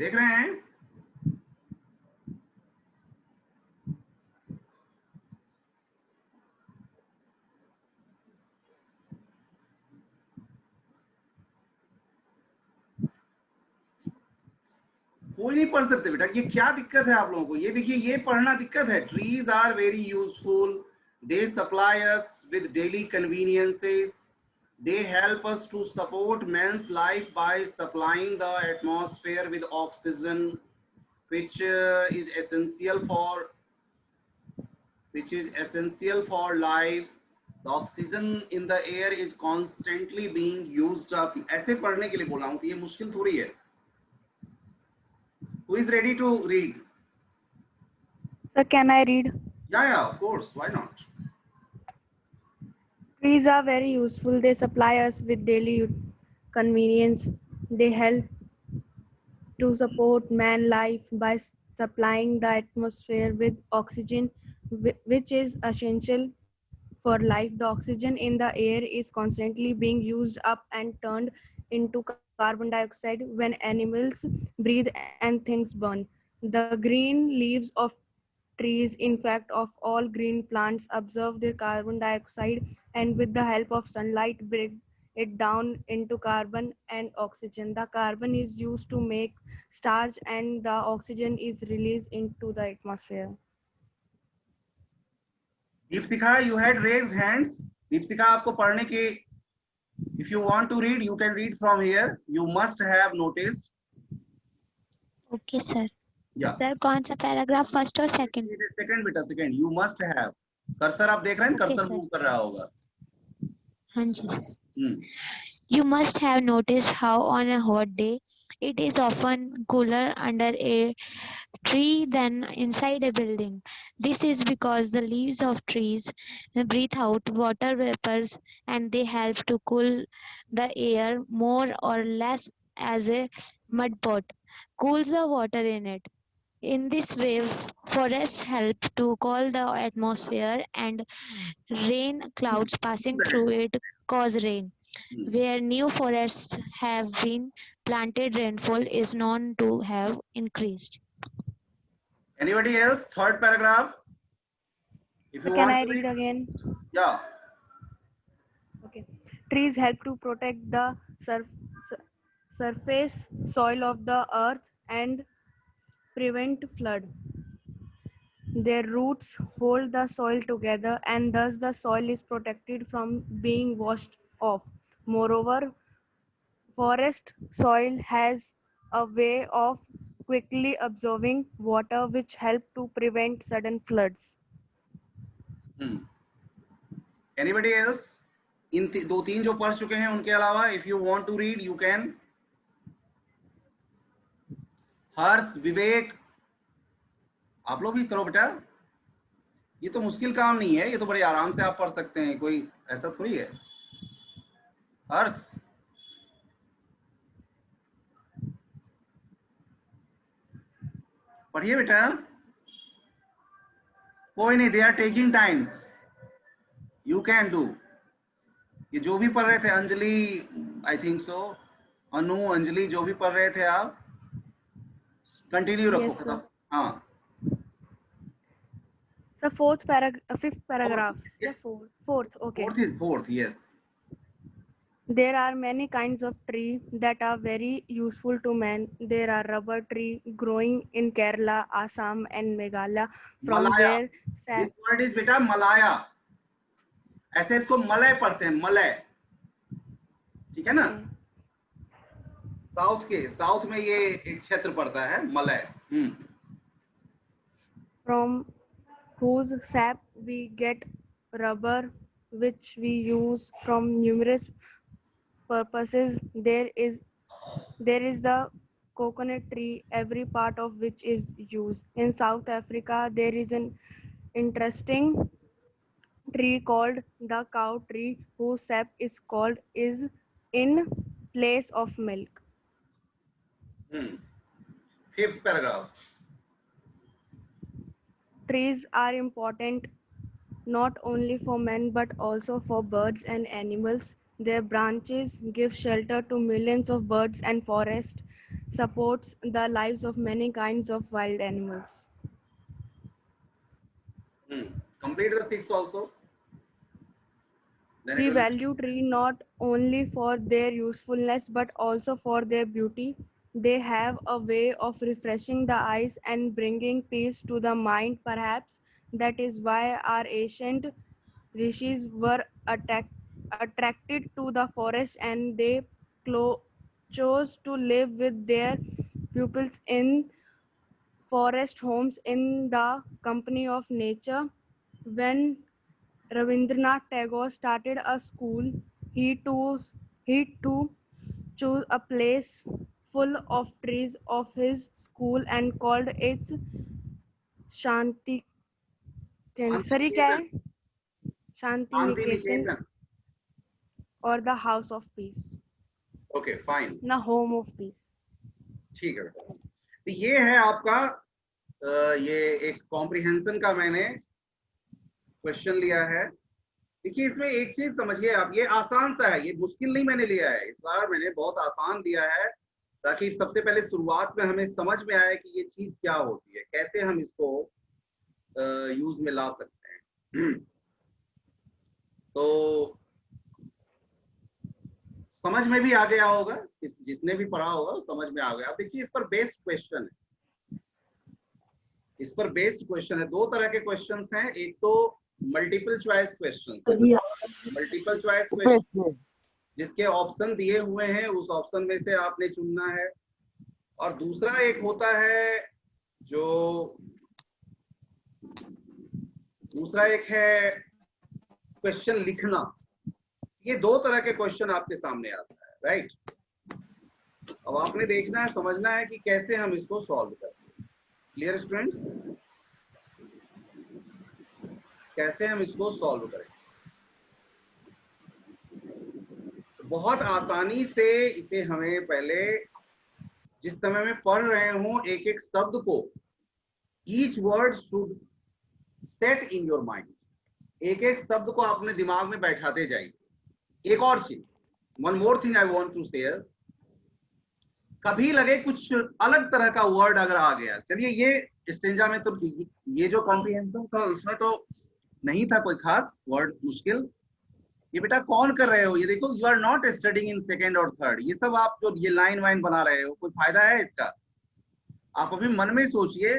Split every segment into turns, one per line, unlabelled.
देख रहे हैं? कोई नहीं पढ़ सकते बेटा, ये क्या दिक्कत है आप लोगों को? ये देखिए, ये पढ़ना दिक्कत है। Trees are very useful, they supply us with daily conveniences, they help us to support man's life by supplying the atmosphere with oxygen, which is essential for life. The oxygen in the air is constantly being used up. ऐसे पढ़ने के लिए बोला हूँ कि ये मुश्किल थोड़ी है। Who is ready to read?
Sir, can I read?
Yeah, of course. Why not?
Trees are very useful. They supply us with daily convenience. They help to support man life by supplying the atmosphere with oxygen, which is essential for life. The oxygen in the air is constantly being used up and turned into carbon dioxide when animals breathe and things burn. The green leaves of trees, in fact of all green plants, absorb the carbon dioxide and with the help of sunlight break it down into carbon and oxygen. The carbon is used to make starch and the oxygen is released into the atmosphere.
Deepsika, you had raised hands. Deepsika, आपको पढ़ने के, if you want to read, you can read from here. You must have noticed.
Okay, sir.
Yeah.
Sir कौन सा paragraph, first और second?
Second बेटा, second. You must have. Cursor आप देख रहे हैं? कर्सर मूव कर रहा होगा.
हाँ जी sir. You must have noticed how on a hot day it is often cooler under a tree than inside a building. This is because the leaves of trees breathe out water vapors and they help to cool the air more or less as a mud pot cools the water in it. In this way, forests help to cool the atmosphere and rain clouds passing through it cause rain. Where new forests have been planted, rainfall is known to have increased.
Anybody else? Third paragraph. If you
Can
want
I
to
read again?
Yeah.
Okay. Trees help to protect the surface soil of the earth and prevent flood. Their roots hold the soil together and thus the soil is protected from being washed off. Moreover, forest soil has a way of quickly absorbing water which help to prevent sudden floods.
Anybody else? इन दो तीन जो पढ़ चुके हैं उनके अलावा, if you want to read, you can. हर्ष, विवेक, आप लोग भी करो बेटा. ये तो मुश्किल काम नहीं है, ये तो बड़े आराम से आप पढ़ सकते हैं, कोई ऐसा थोड़ी है. हर्ष, पढ़िए बेटा. कोई नहीं, they are taking times. You can do. ये जो भी पढ़ रहे थे, Anjali, I think so, Anu, Anjali, जो भी पढ़ रहे थे आप, कंटिन्यू रखो.
Yes, sir.
हाँ.
So fifth paragraph. Yeah, fourth. Okay.
Fourth, yes.
There are many kinds of tree that are very useful to man. There are rubber tree growing in Kerala, Assam and Meghalaya from
Malaya.
where
This word is बेटा मलाया. ऐसे इसको Malay पढ़ते हैं, Malay. ठीक है ना? South में ये एक क्षेत्र पड़ता है, Malay.
From whose sap we get rubber which we use from numerous purposes. There is the coconut tree, every part of which is used. In South Africa, there is an interesting tree called the cow tree whose sap is in place of milk.
Fifth paragraph.
Trees are important not only for men but also for birds and animals. Their branches give shelter to millions of birds and forest supports the lives of many kinds of wild animals.
Complete the 6 also. Then it
We
will.
value tree not only for their usefulness but also for their beauty. They have a way of refreshing the eyes and bringing peace to the mind. Perhaps that is why our ancient rishis were attracted to the forest, and they chose to live with their pupils in forest homes in the company of nature. When Rabindranath Tagore started a school, he too chose a place full of trees of his school and called it Shanti Sari क्या है? Shanti
Shanti
Niketan
Niketan.
or the house of peace.
Okay, fine.
ना home of peace.
ठीक है बेटा। तो ये है आपका ये एक कॉम्प्रिहेंशन का मैंने क्वेश्चन लिया है। देखिए इसमें एक चीज समझिए आप, ये आसान सा है, ये मुश्किल नहीं मैंने लिया है, इस बार मैंने बहुत आसान दिया है ताकि सबसे पहले शुरुआत में हमें समझ में आए कि ये चीज क्या होती है, कैसे हम इसको यूज में ला सकते हैं। तो समझ में भी आ गया होगा, जिसने भी पढ़ा होगा समझ में आ गया। अब देखिए इस पर बेस्ड क्वेश्चन है, इस पर बेस्ड क्वेश्चन है। दो तरह के क्वेश्चंस हैं, एक तो multiple choice questions, multiple choice question जिसके ऑप्शन दिए हुए हैं, उस ऑप्शन में से आपने चुनना है। और दूसरा एक होता है जो दूसरा एक है क्वेश्चन लिखना। ये दो तरह के क्वेश्चन आपके सामने आता है, राइट। अब आपने देखना है, समझना है कि कैसे हम इसको सॉल्व करते हैं। क्लियर स्टूडेंट्स, कैसे हम इसको सॉल्व करें। बहुत आसानी से इसे हमें पहले जिस समय में पढ़ रहे हो एक एक शब्द को, each word should set in your mind, एक एक शब्द को अपने दिमाग में बैठाते जाइए। एक और चीज, one more thing I want to share, कभी लगे कुछ अलग तरह का वर्ड अगर आ गया, चलिए ये स्टेंजा में तो ये जो कॉम्प्रिहेंशन था उसमें तो नहीं था कोई खास वर्ड मुश्किल। ये बेटा कौन कर रहे हो, ये देखो, you are not studying in second और थर्ड, ये सब आप जो ये लाइन वाइन बना रहे हो, कोई फायदा है इसका? आप अभी मन में सोचिए।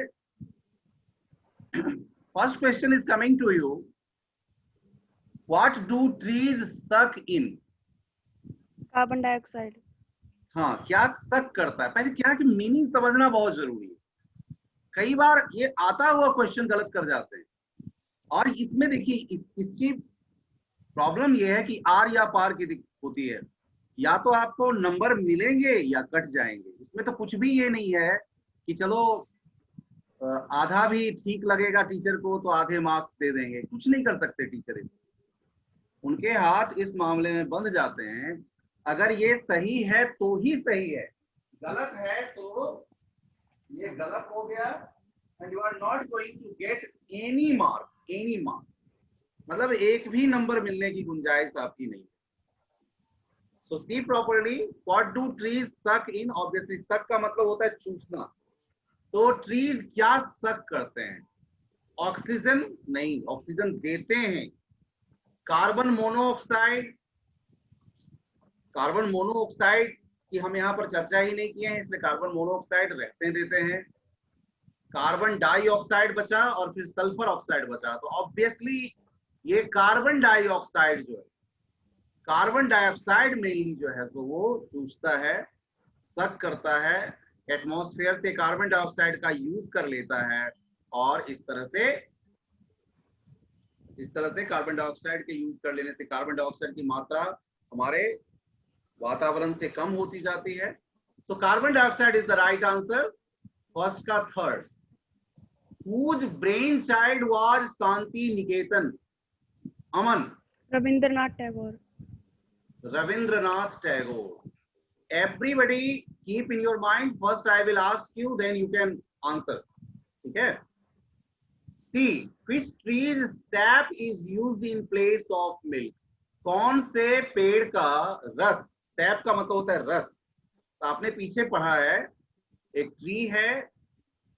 First question is coming to you, what do trees suck in?
Carbon dioxide.
हाँ, क्या सक करता है, पहले क्या कि मीनिंग समझना बहुत जरूरी है। कई बार ये आता हुआ क्वेश्चन गलत कर जाते हैं, और इसमें देखिए इसकी प्रॉब्लम ये है कि आर या पार की होती है, या तो आपको नंबर मिलेंगे या कट जाएंगे। इसमें तो कुछ भी ये नहीं है कि चलो आधा भी ठीक लगेगा टीचर को तो आधे मार्क्स दे देंगे, कुछ नहीं कर सकते टीचर इसमें, उनके हाथ इस मामले में बंध जाते हैं। अगर ये सही है तो ही सही है, गलत है तो ये गलत हो गया, and you are not going to get any mark, any mark, मतलब एक भी नंबर मिलने की गुंजाइश आपकी नहीं। So see properly, what do trees suck in? Obviously सक का मतलब होता है चूसना, तो ट्रीज क्या सक करते हैं? ऑक्सीजन नहीं, ऑक्सीजन देते हैं कार्बन मोनोऑक्साइड। कार्बन मोनोऑक्साइड की हम यहाँ पर चर्चा ही नहीं किए हैं, इसलिए कार्बन मोनोऑक्साइड रहते देते हैं। कार्बन डाइऑक्साइड बचा और फिर सल्फर ऑक्साइड बचा, तो ऑब्वियसली ये कार्बन डाइऑक्साइड जो है, कार्बन डाइऑक्साइड में ही जो है तो वो चूसता है, सक करता है, एटमॉस्फेयर से कार्बन डाइऑक्साइड का यूज कर लेता है, और इस तरह से कार्बन डाइऑक्साइड के यूज कर लेने से कार्बन डाइऑक्साइड की मात्रा हमारे वातावरण से कम होती जाती है। तो carbon dioxide is the right answer, first का third. Whose brainchild was Shanti Niketan? Aman?
Rabindranath Tagore.
Rabindranath Tagore. Everybody keep in your mind, first I will ask you, then you can answer. ठीक है? See, which tree's sap is used in place of milk? कौन से पेड़ का रस, SAP का मतलब होता है रस, तो आपने पीछे पढ़ा है एक ट्री है,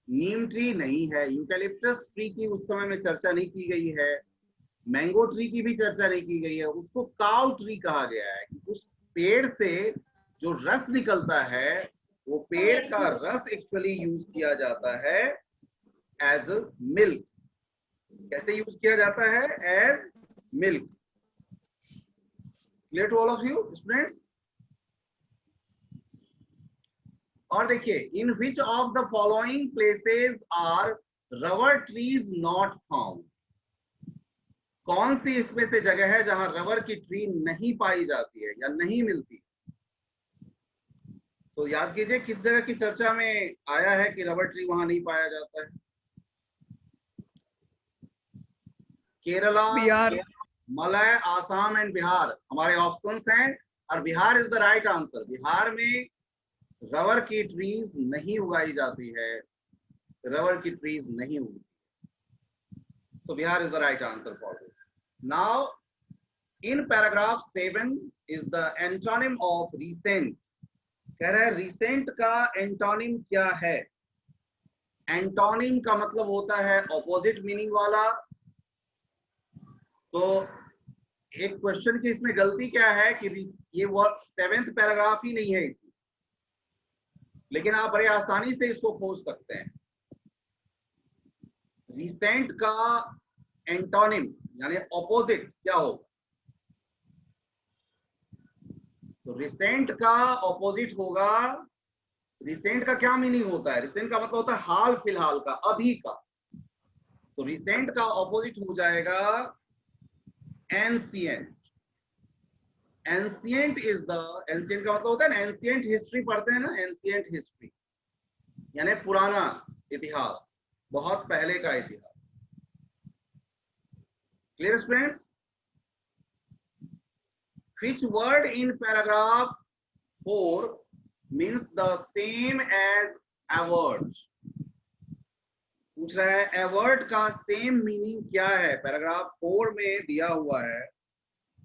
नीम ट्री नहीं है, यूकैलिप्टस ट्री की उस समय में चर्चा नहीं की गई है, मैंगो ट्री की भी चर्चा नहीं की गई है, उसको काउ ट्री कहा गया है। उस पेड़ से जो रस निकलता है वो पेड़ का रस एक्चुअली यूज किया जाता है एज मिल्क। कैसे यूज किया जाता है? As milk. Clear to all of you students? और देखिए, in which of the following places are rubber trees not found? कौन सी इसमें से जगह है जहां रबर की ट्री नहीं पाई जाती है या नहीं मिलती? तो याद कीजिए किस जगह की चर्चा में आया है कि रबर ट्री वहां नहीं पाया जाता है? केरला,
बिहार।
मलय, आसाम एंड बिहार हमारे ऑप्शंस हैं, और Bihar is the right answer. Bihar में रबर की ट्रीज नहीं उगाई जाती है, रबर की ट्रीज नहीं उगती। So Bihar is the right answer for this. Now, in paragraph 7 is the antonym of recent. कह रहा है recent का antonym क्या है? Antonym का मतलब होता है opposite meaning वाला। तो एक क्वेश्चन की इसमें गलती क्या है कि ये वर्ड 7th पैराग्राफ ही नहीं है इसमें, लेकिन आप बड़े आसानी से इसको खोज सकते हैं। रिसेंट का एंटोनिम यानी ऑपोजिट क्या होगा? तो रिसेंट का ऑपोजिट होगा, रिसेंट का क्या मीनिंग होता है? रिसेंट का मतलब होता है हाल फिलहाल का, अभी का। तो रिसेंट का ऑपोजिट हो जाएगा ancient. Ancient is the, ancient का मतलब होता है ना, एंशिएंट हिस्ट्री पढ़ते हैं ना, एंशिएंट हिस्ट्री यानी पुराना इतिहास, बहुत पहले का इतिहास। Clear students? Which word in paragraph 4 means the same as avert? पूछ रहा है avert का सेम मीनिंग क्या है? पैराग्राफ 4 में दिया हुआ है।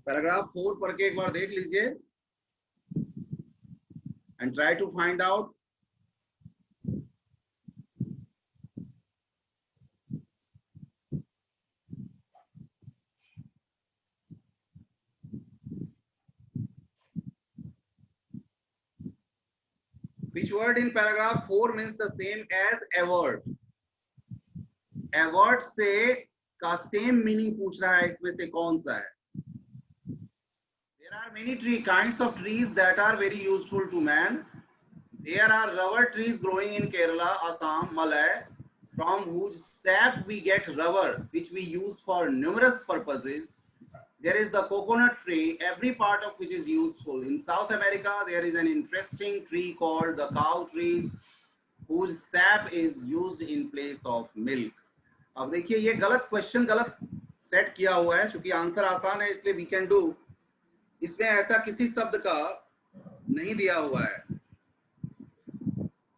पैराग्राफ 4 पढ़ के एक बार देख लीजिए and try to find out. Which word in paragraph 4 means the same as avert? Avert से का सेम मीनिंग पूछ रहा है, इसमें से कौन सा है? There are many kinds of trees that are very useful to man. There are rubber trees growing in Kerala, Assam, Malay, from whose sap we get rubber, which we use for numerous purposes. There is the coconut tree, every part of which is useful. In South America, there is an interesting tree called the cow tree, whose sap is used in place of milk. अब देखिए ये गलत question गलत set किया हुआ है, क्योंकि answer आसान है इसलिए वी कैन डू। इसमें ऐसा किसी शब्द का नहीं दिया हुआ है।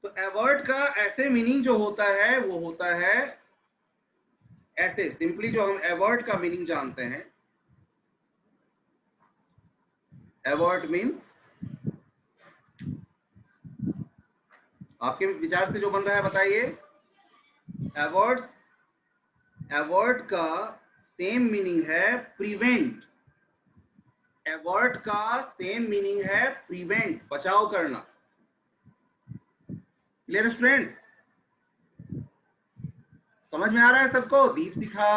तो एवर्ट का ऐसे मीनिंग जो होता है वो होता है ऐसे, सिंपली जो हम एवर्ट का मीनिंग जानते हैं, एवर्ट मीन्स, आपके विचार से जो बन रहा है बताइए। एवर्ट का सेम मीनिंग है प्रिवेंट। एवर्ट का सेम मीनिंग है प्रिवेंट, बचाव करना। Clear students? समझ में आ रहा है सबको? दीपशिखा,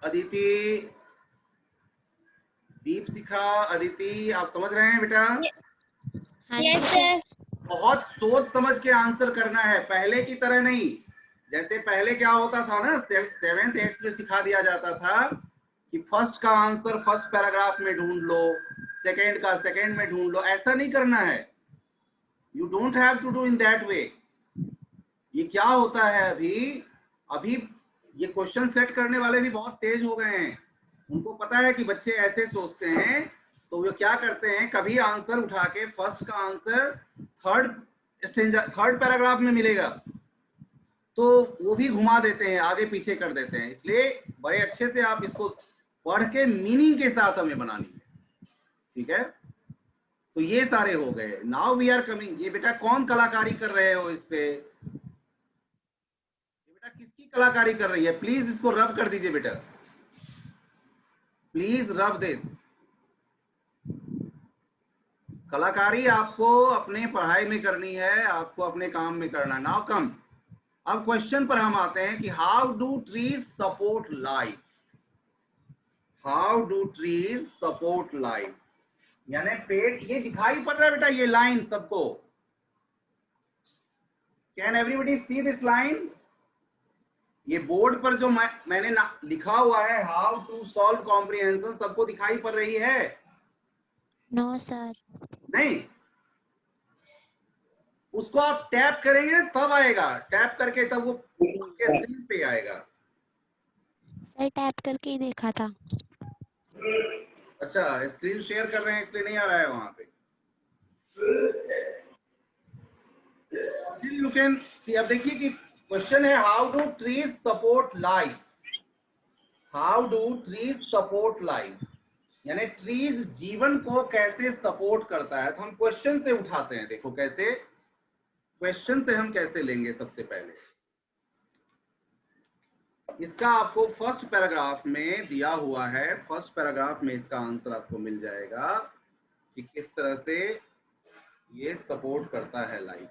अदिति, आप समझ रहे हैं बेटा?
Yes sir.
बहुत सोच समझ के आंसर करना है, पहले की तरह नहीं। जैसे पहले क्या होता था ना, 7th 8th में सिखा दिया जाता था कि फर्स्ट का आंसर फर्स्ट पैराग्राफ में ढूंढ लो, सेकंड का सेकंड में ढूंढ लो। ऐसा नहीं करना है। You don't have to do in that way. ये क्या होता है, अभी ये क्वेश्चन सेट करने वाले भी बहुत तेज हो गए हैं। उनको पता है कि बच्चे ऐसे सोचते हैं, तो वो क्या करते हैं, कभी आंसर उठा के फर्स्ट का आंसर थर्ड पैराग्राफ में मिलेगा तो वो भी घुमा देते हैं, आगे पीछे कर देते हैं। इसलिए बड़े अच्छे से आप इसको पढ़ के मीनिंग के साथ हमें बनानी है, ठीक है? तो ये सारे हो गए। नाउ वी आर कमिंग, ये बेटा कौन कलाकारी कर रहे हो इस पे, ये बेटा किसकी कलाकारी कर रही है? प्लीज इसको रब कर दीजिए बेटा, प्लीज रब दिस। कलाकारी आपको अपने पढ़ाई में करनी है, आपको अपने काम में करना है। नाउ कम, अब क्वेश्चन पर हम आते हैं कि how do trees support life, how do trees support life, यानी पेड़, ये दिखाई पड़ रहा है बेटा ये लाइन सबको? Can everybody see this line? ये बोर्ड पर जो मैंने लिखा हुआ है हाउ टू सॉल्व कॉम्प्रिहेंशन, सबको दिखाई पड़ रही है?
No sir.
नहीं, उसको आप टैप करेंगे तब आएगा, टैप करके तब वो के स्क्रीन पे आएगा।
सर टैप करके ही देखा था।
अच्छा, स्क्रीन शेयर कर रहे हैं इसलिए नहीं आ रहा है वहां पे। यू कैन सी, अब देखिए कि क्वेश्चन है how do trees support life, how do trees support life, यानी ट्रीज जीवन को कैसे सपोर्ट करता है। तो हम क्वेश्चन से उठाते हैं, देखो कैसे, क्वेश्चन से हम कैसे लेंगे। सबसे पहले इसका आपको फर्स्ट पैराग्राफ में दिया हुआ है, फर्स्ट पैराग्राफ में इसका आंसर आपको मिल जाएगा कि किस तरह से ये सपोर्ट करता है लाइफ।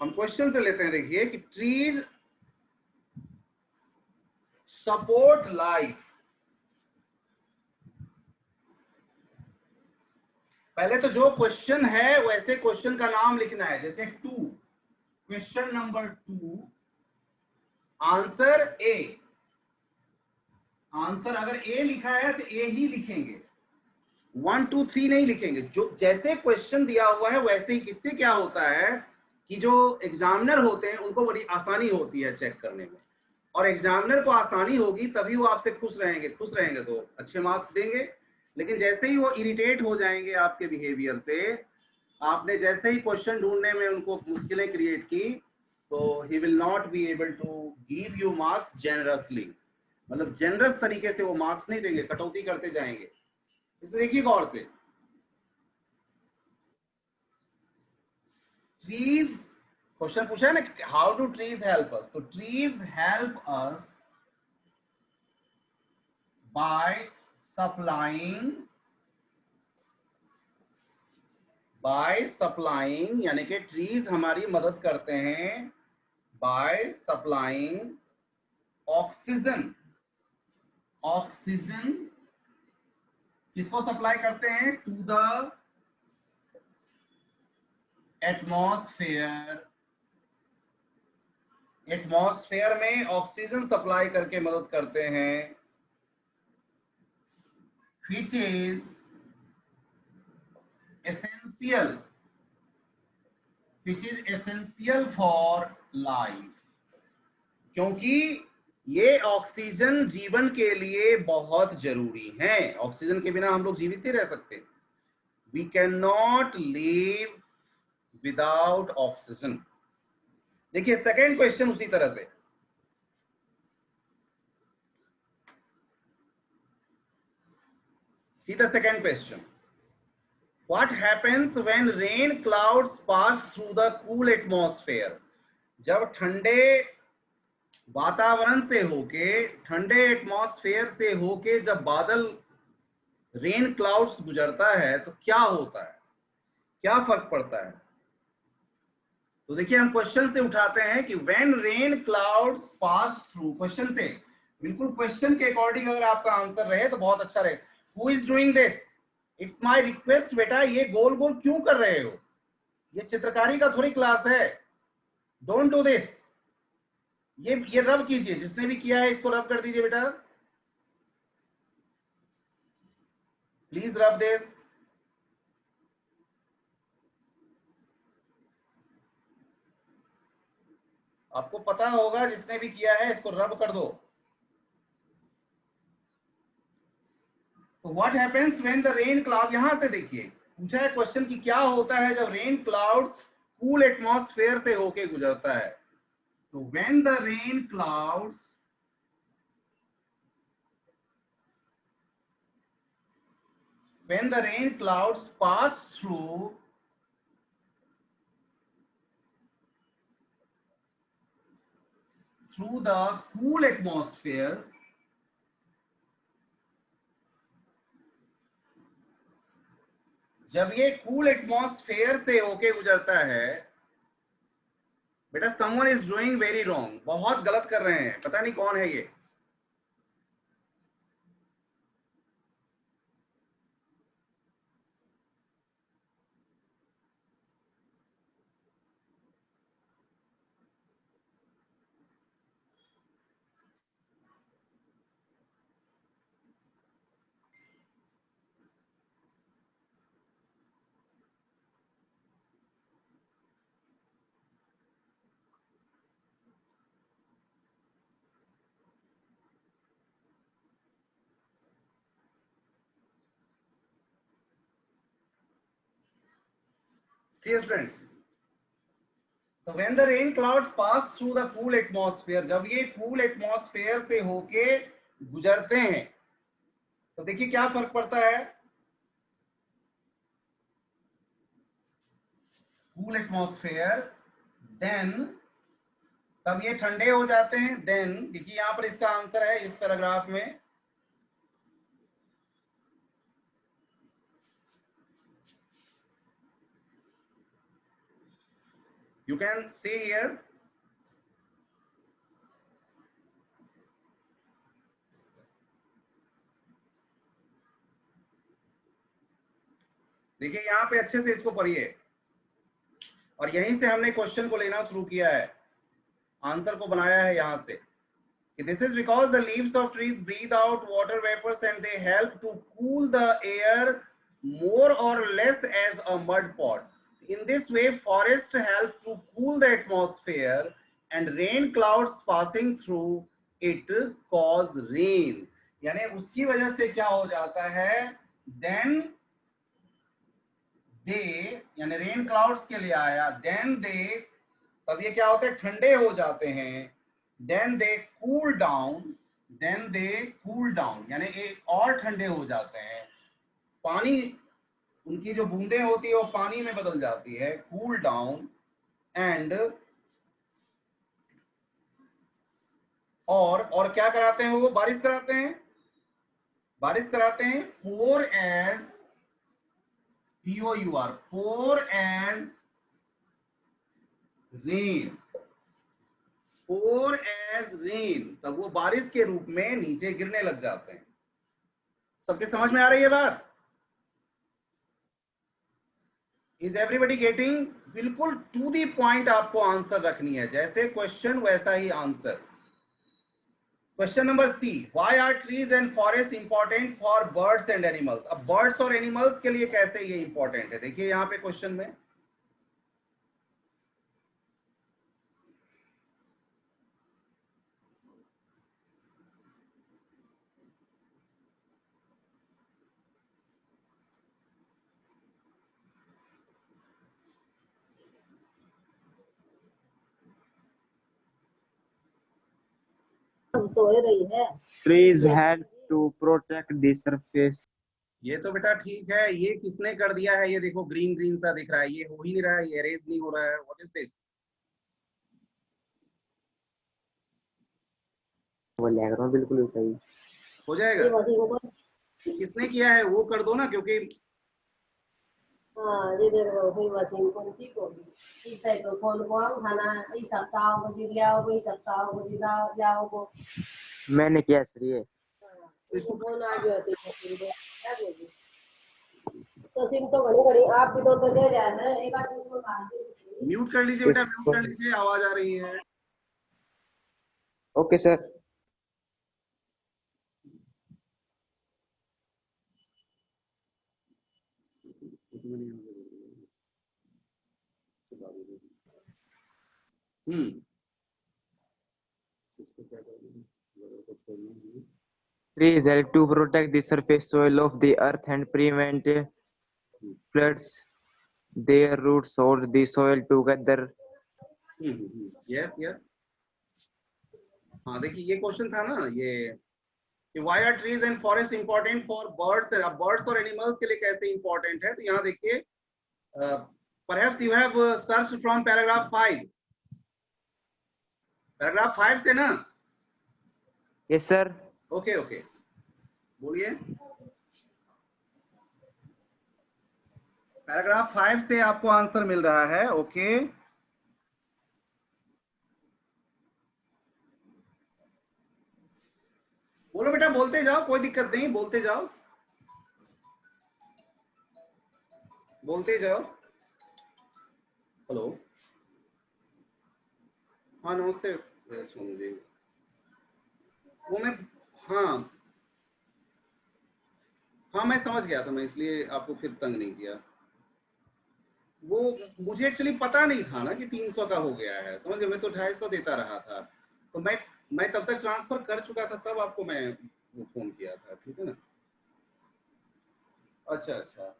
हम क्वेश्चन से लेते हैं, देखिए कि ट्रीज सपोर्ट लाइफ। पहले तो जो क्वेश्चन है वैसे क्वेश्चन का नाम लिखना है, जैसे 2, question number 2, answer A. Answer अगर ए लिखा है तो ए ही लिखेंगे, 1 2 3 नहीं लिखेंगे। जो जैसे क्वेश्चन दिया हुआ है वैसे ही। किससे क्या होता है कि जो एग्जामिनर होते हैं उनको बड़ी आसानी होती है चेक करने में, और एग्जामिनर को आसानी होगी तभी वो आपसे खुश रहेंगे, खुश रहेंगे तो अच्छे मार्क्स देंगे। लेकिन जैसे ही वो इरिटेट हो जाएंगे आपके बिहेवियर से, आपने जैसे ही क्वेश्चन ढूंढने में उनको मुश्किलें क्रिएट की, तो he will not be able to give you marks generously, मतलब जेनरस तरीके से वो मार्क्स नहीं देंगे, कटौती करते जाएंगे। इसे देखिए गौर से, ट्रीज, क्वेश्चन पूछा है ना how do trees help us, तो trees help us by supplying, यानी कि ट्रीज हमारी मदद करते हैं बाय सप्लाइंग ऑक्सीजन। ऑक्सीजन किसको सप्लाई करते हैं? To the atmosphere. एटमॉस्फेयर में ऑक्सीजन सप्लाई करके मदद करते हैं, which is essential for life, क्योंकि ये ऑक्सीजन जीवन के लिए बहुत जरूरी है। ऑक्सीजन के बिना हम लोग जीवित नहीं रह सकते। We cannot live without oxygen। देखिए सेकेंड क्वेश्चन उसी तरह से, see the second question, what happens when rain clouds pass through the cool atmosphere। जब ठंडे वातावरण से होके, ठंडे एटमॉस्फेयर से होके जब बादल, रेन क्लाउड्स गुजरता है तो क्या होता है, क्या फर्क पड़ता है? तो देखिए हम क्वेश्चन से उठाते हैं कि when rain clouds pass through, question से, बिल्कुल क्वेश्चन के अकॉर्डिंग अगर आपका आंसर रहे तो बहुत अच्छा रहे। Who is doing this? It's my request. बेटा ये गोल गोल क्यों कर रहे हो? ये चित्रकारी का थोड़ी क्लास है, डोंट डू दिस। ये रब कीजिए, जिसने भी किया है इसको रब कर दीजिए बेटा, प्लीज रब दिस। आपको पता होगा जिसने भी किया है, इसको रब कर दो। तो what happens when the rain cloud, यहां से देखिए पूछा है क्वेश्चन कि क्या होता है जब रेन क्लाउड्स कूल एटमॉस्फेयर से होके गुजरता है। तो when the rain clouds when the rain clouds pass through the cool atmosphere, जब ये कूल एटमॉस्फेयर से होके गुजरता है, बेटा someone is doing very wrong, बहुत गलत कर रहे हैं, पता नहीं कौन है ये। See friends, so when the rain clouds pass through the cool atmosphere, जब ये cool atmosphere से होके गुजरते हैं, तो देखिए क्या फर्क पड़ता है। कूल एटमॉस्फेयर, देन तब ये ठंडे हो जाते हैं, देन देखिए यहां पर इसका आंसर है इस पैराग्राफ में, you can see here, देखिए यहां पे अच्छे से इसको पढ़िए, और यहीं से हमने क्वेश्चन को लेना शुरू किया है, आंसर को बनाया है यहां से। This is because the leaves of trees breathe out water vapors and they help to cool the air more or less as a mud pot. In this way, forests help to cool the atmosphere and rain clouds passing through it cause rain. यानी उसकी वजह से क्या हो जाता है, then they, यानी rain clouds के लिए आया, then they, तब ये क्या होते हैं, ठंडे हो जाते हैं, then they cool down, यानी एक और ठंडे हो जाते हैं, पानी उनकी जो बूंदें होती है वो पानी में बदल जाती है, cool down, and और क्या कराते हैं वो, बारिश कराते हैं, pour as pour, pour as rain, तब वो बारिश के रूप में नीचे गिरने लग जाते हैं। सबके समझ में आ रही है बात? Is everybody getting? बिल्कुल टू दी पॉइंट आपको आंसर रखनी है, जैसे क्वेश्चन वैसा ही answer. Question number C, why are trees and forest important for birds and animals? अब बर्ड्स और एनिमल्स के लिए कैसे ये इंपॉर्टेंट है, देखिए यहाँ पे क्वेश्चन में,
Trees had to protect the surface.
ये तो बेटा ठीक है, ये किसने कर दिया है, ये देखो ग्रीन ग्रीन सा दिख रहा है, ये हो ही नहीं रहा है, ये एरेज नहीं हो रहा है, व्हाट इज दिस?
बिल्कुल सही
हो जाएगा, किसने किया है वो कर दो ना, क्योंकि
मैंने किया सर ये।
म्यूट कर लीजिए बेटा, म्यूट कर लीजिए, आवाज आ रही है।
Okay sir. Trees help to protect the surface soil of the earth and prevent floods. Their roots hold the soil together.
Yes yes, हाँ देखिए ये क्वेश्चन था ना, ये कि why are trees and forests important for birds, birds और animals के लिए कैसे इंपॉर्टेंट है। तो यहाँ देखिए, perhaps you have searched from paragraph 5, paragraph 5 से ना?
Yes, sir.
ओके ओके, बोलिए। पैराग्राफ 5 से आपको आंसर मिल रहा है। ओके, बोलो बेटा, बोलते जाओ, कोई दिक्कत नहीं, बोलते जाओ, बोलते जाओ। हेलो, हाँ नमस्ते सोनू जी। वो मैं, हाँ हाँ मैं समझ गया था, मैं इसलिए आपको फिर तंग नहीं किया। वो मुझे एक्चुअली पता नहीं था ना कि 300 का हो गया है, समझ गए। मैं तो 250 देता रहा था, तो मैं तब तक ट्रांसफर कर चुका था, तब आपको मैं वो फोन किया था, ठीक है ना। अच्छा अच्छा,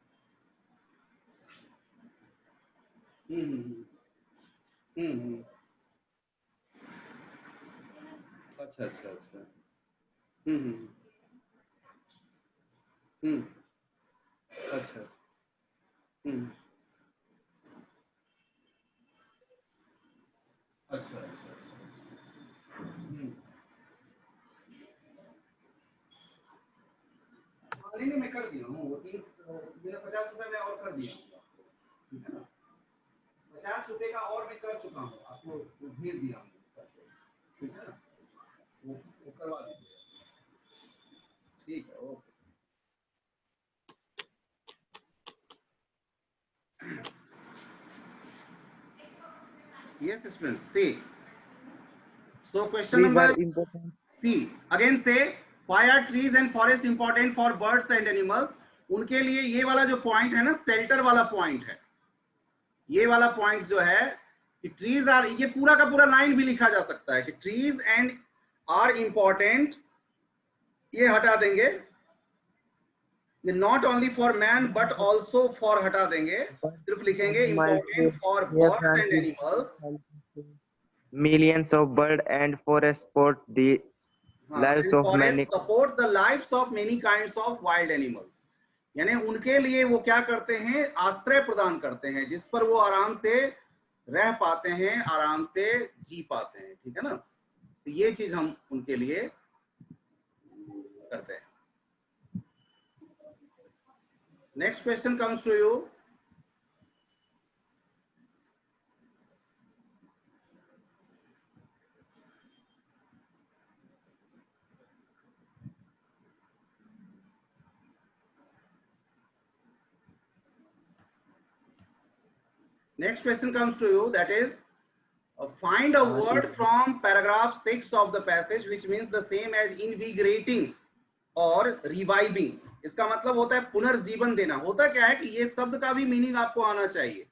हम्म, अच्छा अच्छा अच्छा, हम्म, अच्छा अच्छा, हम्म, अच्छा अच्छा, नहीं नहीं मैं कर दिया हूँ, वो 50 रुपए में और कर दिया हूँ, ठीक है ना। 50 रुपए का और मैं कर चुका हूँ, आपको भेज दिया हूँ, ठीक है ना। वो करवा दीजिए, ठीक है, okay. Yes, students. See. So question
Trees are
number
important.
C. Again say, why are trees and forests important for birds and animals? उनके लिए ये वाला जो पॉइंट है ना, शेल्टर वाला पॉइंट है। ये वाला पॉइंट जो है कि ट्रीज आर, ये पूरा का पूरा लाइन भी लिखा जा सकता है कि ट्रीज एंड आर इंपॉर्टेंट, ये हटा देंगे, ये not only for man but also for हटा देंगे, सिर्फ लिखेंगे important for birds and animals.
Millions of bird and forest support the lives of many.
Support the lives of many kinds of wild animals, यानी उनके लिए वो क्या करते हैं, आश्रय प्रदान करते हैं, जिस पर वो आराम से रह पाते हैं, आराम से जी पाते हैं, ठीक है ना। तो ये चीज हम उनके लिए करते हैं। Next question comes to you. Next question comes to you, that is, find a word from paragraph 6 of the passage which means the same as invigorating और reviving। इसका मतलब होता है पुनर्जीवन देना। होता क्या है कि ये शब्द का भी मीनिंग आपको आना चाहिए,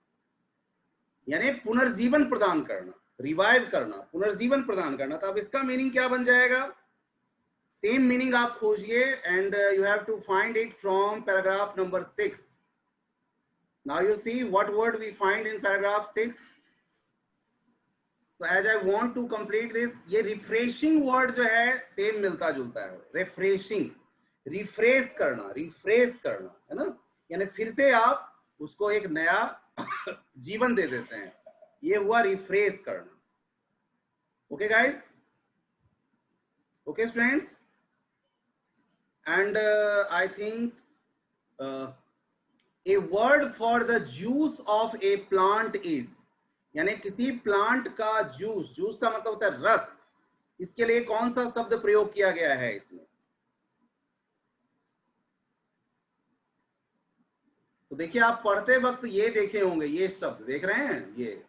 यानी पुनर्जीवन प्रदान करना, रिवाइव करना, पुनर्जीवन प्रदान करना। तो अब इसका मीनिंग क्या बन जाएगा, सेम मीनिंग आप खोजिए and you have to find it from paragraph number 6। Now you see what word we find in paragraph 6. So as I want to complete this, ये refreshing word जो है सेम मिलता जुलता है, refreshing, रिफ्रेश करना, refresh करना, है ना, यानी फिर से आप उसको एक नया जीवन दे देते हैं, ये हुआ रिफ्रेश करना। Okay guys, okay students, and I think A word for the juice of a plant is, यानी किसी प्लांट का जूस, जूस का मतलब होता है रस, इसके लिए कौन सा शब्द प्रयोग किया गया है इसमें। तो देखिए, आप पढ़ते वक्त ये देखे होंगे, ये शब्द देख रहे हैं, ये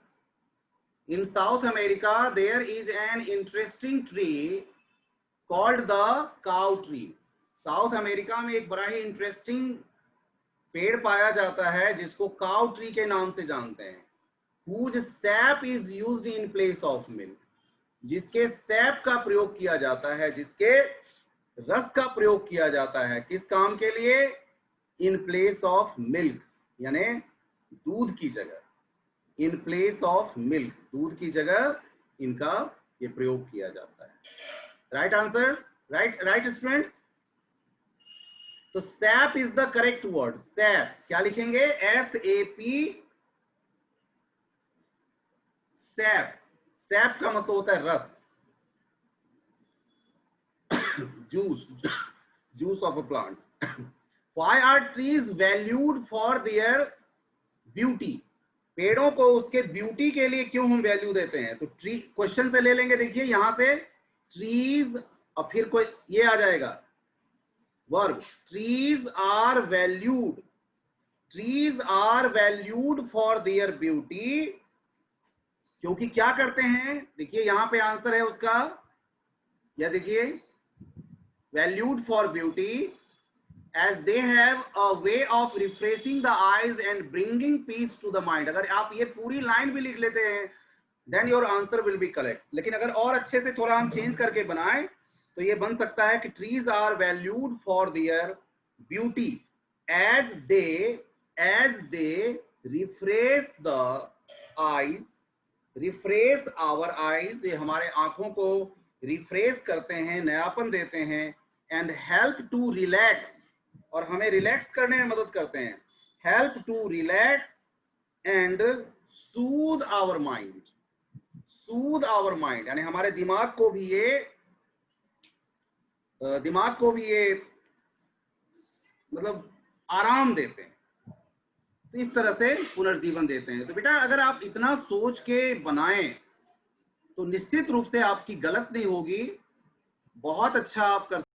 in South America there is an interesting tree called the cow tree. South America में एक बड़ा ही इंटरेस्टिंग पेड़ पाया जाता है जिसको काउ ट्री के नाम से जानते हैं। whose sap is used in place of milk, जिसके सैप का प्रयोग किया जाता है, जिसके रस का प्रयोग किया जाता है, किस काम के लिए, इन प्लेस ऑफ मिल्क, यानी दूध की जगह, इन प्लेस ऑफ मिल्क, दूध की जगह इनका ये प्रयोग किया जाता है। राइट आंसर, राइट स्टूडेंट्स, तो SAP is the correct word. SAP क्या लिखेंगे? SAP, SAP. सैप का मतलब होता है रस, juice, juice of a plant. Why are trees valued for their beauty? पेड़ों को उसके ब्यूटी के लिए क्यों हम वैल्यू देते हैं? तो ट्री क्वेश्चन से ले लेंगे। देखिए यहां से ट्रीज, और फिर कोई ये आ जाएगा verb, trees are valued, trees are valued for their beauty, क्योंकि क्या करते हैं? देखिए यहां पे आंसर है उसका, या देखिए valued for beauty as they have a way of refreshing the eyes and bringing peace to the mind। अगर आप ये पूरी लाइन भी लिख लेते हैं then your answer will be correct। लेकिन अगर और अच्छे से थोड़ा हम चेंज करके बनाएं तो ये बन सकता है कि trees are valued for their beauty as they refresh the eyes, refresh our eyes, ये हमारे आंखों को रिफ्रेश करते हैं, नयापन देते हैं, and help to relax, और हमें रिलैक्स करने में मदद करते हैं, help to relax and soothe our mind, soothe our mind, यानी हमारे दिमाग को भी ये मतलब आराम देते हैं। तो इस तरह से पुनर्जीवन देते हैं। तो बेटा अगर आप इतना सोच के बनाएं तो निश्चित रूप से आपकी गलत नहीं होगी, बहुत अच्छा आप कर